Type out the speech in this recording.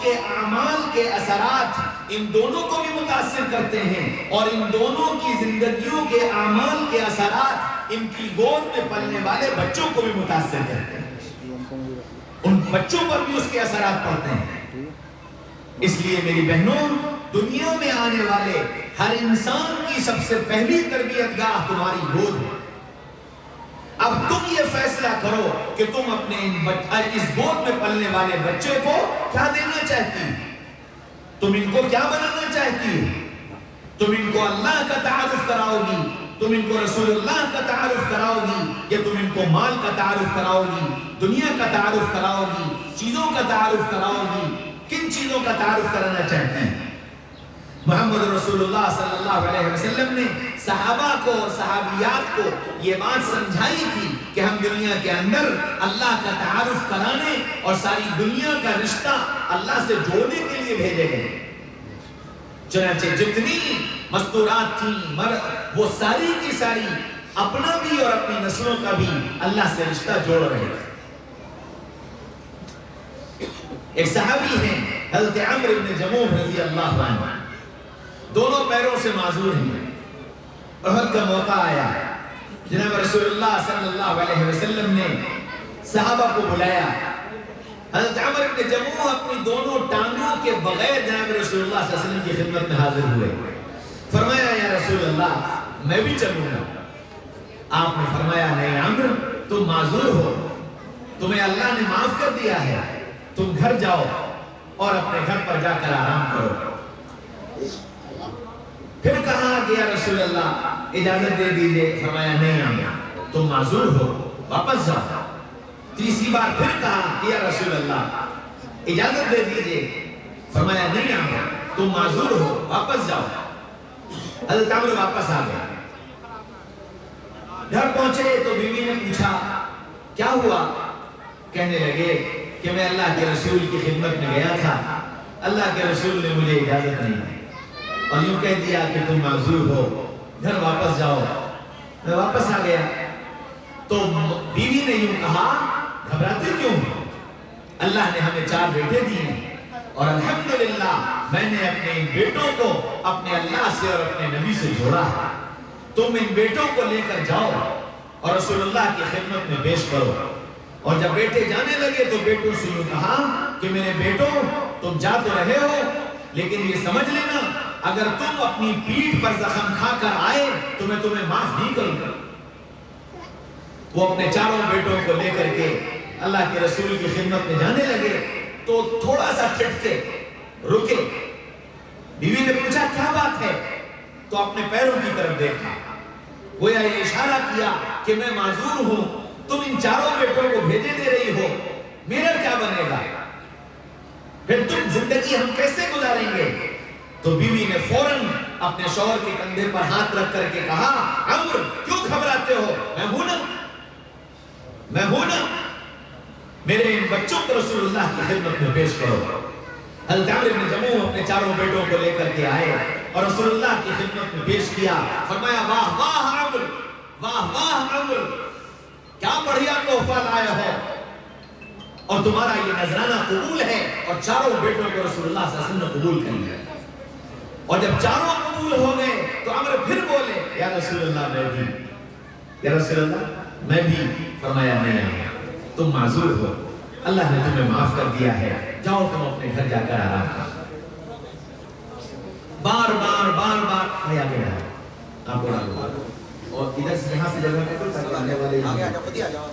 کے اعمال کے اثرات ان دونوں کو بھی متاثر کرتے ہیں، اور ان دونوں کی زندگیوں کے اعمال کے اثرات ان کی گود میں پلنے والے بچوں کو بھی متاثر کرتے ہیں، ان بچوں پر بھی اس کے اثرات پڑتے ہیں۔ اس لیے میری بہنوں، دنیا میں آنے والے ہر انسان کی سب سے پہلی تربیت گاہ تمہاری گود ہے۔ اب تم یہ فیصلہ کرو کہ تم اپنے اس گود میں پلنے والے بچے کو کیا دینا چاہتی، تم ان کو کیا بنانا چاہتی، تم ان کو اللہ کا تعارف کراؤ گی، تم ان کو رسول اللہ کا تعارف کراؤ گی، یا تم ان کو مال کا تعارف کراؤ گی، دنیا کا تعارف کراؤ گی، چیزوں کا تعارف کراؤ گی؟ کن چیزوں کا تعارف کرانا چاہتی ہیں؟ محمد رسول اللہ صلی اللہ علیہ وسلم نے صحابہ کو اور صحابیات کو یہ بات سمجھائی تھی کہ ہم دنیا کے اندر اللہ کا تعارف کرانے اور ساری دنیا کا رشتہ اللہ سے جوڑنے کے لیے بھیجے گئے۔ چنانچہ جتنی مستورات تھیں وہ ساری کی ساری اپنا بھی اور اپنی نسلوں کا بھی اللہ سے رشتہ جوڑ رہے تھے۔ ایک صحابی ہیں حضرت عمرو بن جموح رضی اللہ عنہ، دونوں پیروں سے معذور ہیں۔ احد کا موقع آیا، جناب رسول اللہ صلی اللہ علیہ وسلم نے صحابہ کو بلایا۔ حضرت عمرو بن جموح اپنی دونوں ٹانگوں کے بغیر جناب رسول اللہ صلی اللہ علیہ وسلم کی خدمت میں حاضر ہوئے۔ فرمایا یا رسول اللہ میں بھی چلوں گا۔ آپ نے فرمایا نہیں عمرو، تم معذور ہو، تمہیں اللہ نے معاف کر دیا ہے، تم گھر جاؤ اور اپنے گھر پر جا کر آرام کرو۔ پھر کہا کہ یا رسول اللہ اجازت دے دیجئے، فرمایا نہیں عمرو تم معذور ہو، واپس جاؤ۔ تیسری بار پھر کہا کہ یا رسول اللہ اجازت دے دیجئے، فرمایا نہیں عمرو تم معذور ہو، واپس جاؤ۔ حضرت عمرو واپس آ گئے۔ گھر پہنچے تو بیوی نے پوچھا کیا ہوا؟ کہنے لگے کہ میں اللہ کے رسول کی خدمت میں گیا تھا، اللہ کے رسول نے مجھے اجازت نہیں دی اور یوں کہہ دیا کہ تم معذور ہو، گھر واپس جاؤ۔ میں واپس آ گیا تو بیوی نے یوں کہا گھبراتے کیوں ہو؟ اللہ نے ہمیں 4 بیٹے دیے ہیں اور الحمدللہ میں نے اپنے ان بیٹوں کو اپنے اللہ سے اور اپنے نبی سے جوڑا ہے۔ تم ان بیٹوں کو لے کر جاؤ اور رسول اللہ کی خدمت میں پیش کرو۔ اور جب بیٹے جانے لگے تو بیٹوں سے یوں کہا کہ میرے بیٹوں تم جا تو رہے ہو لیکن یہ سمجھ لینا اگر تم اپنی پیٹھ پر زخم کھا کر آئے تو میں تمہیں معاف نہیں کروں گا۔ وہ اپنے 4 بیٹوں کو لے کر کے اللہ کے رسول کی خدمت میں جانے لگے تو تھوڑا سا ٹھٹکے، رکے۔ بیوی نے پوچھا کیا بات ہے؟ تو اپنے پیروں کی طرف دیکھا، گویا یہ اشارہ کیا کہ میں معذور ہوں، تم ان 4 بیٹوں کو بھیجے دے رہی ہو، میرا کیا بنے گا؟ پھر تم زندگی ہم کیسے گزاریں گے؟ تو بیوی نے فوراً اپنے شوہر کے کندھے پر ہاتھ رکھ کر کے کہا عمرو کیوں گھبراتے ہو؟ میں ہوں نا، میں ہوں نا، میرے ان بچوں کو رسول اللہ کی خدمت میں پیش کرو۔ حضرت عمرو بن جموح اپنے 4 بیٹوں کو لے کر کے آئے اور رسول اللہ کی خدمت میں پیش کیا۔ فرمایا واہ واہ عمرو، واہ واہ عمرو، کیا بڑھیا تحفہ لائے ہو، اور تمہارا یہ نذرانہ قبول ہے۔ اور 4 بیٹوں کو رسول اللہ صلی اللہ علیہ وسلم نے قبول کر لیا۔ اور جب 4 قبول ہو گئے تو عمرو پھر بولے یا رسول اللہ میں بھی، یا رسول اللہ میں بھی۔ فرمایا نہیں تم معذور ہو، اللہ نے تمہیں معاف کر دیا ہے، جاؤ تم اپنے گھر جا کر آرام کرو۔ بار بار بار بار آیا گیا آپ کو اور ادھر سے یہاں سے جگہ پہ کوئی آنے والے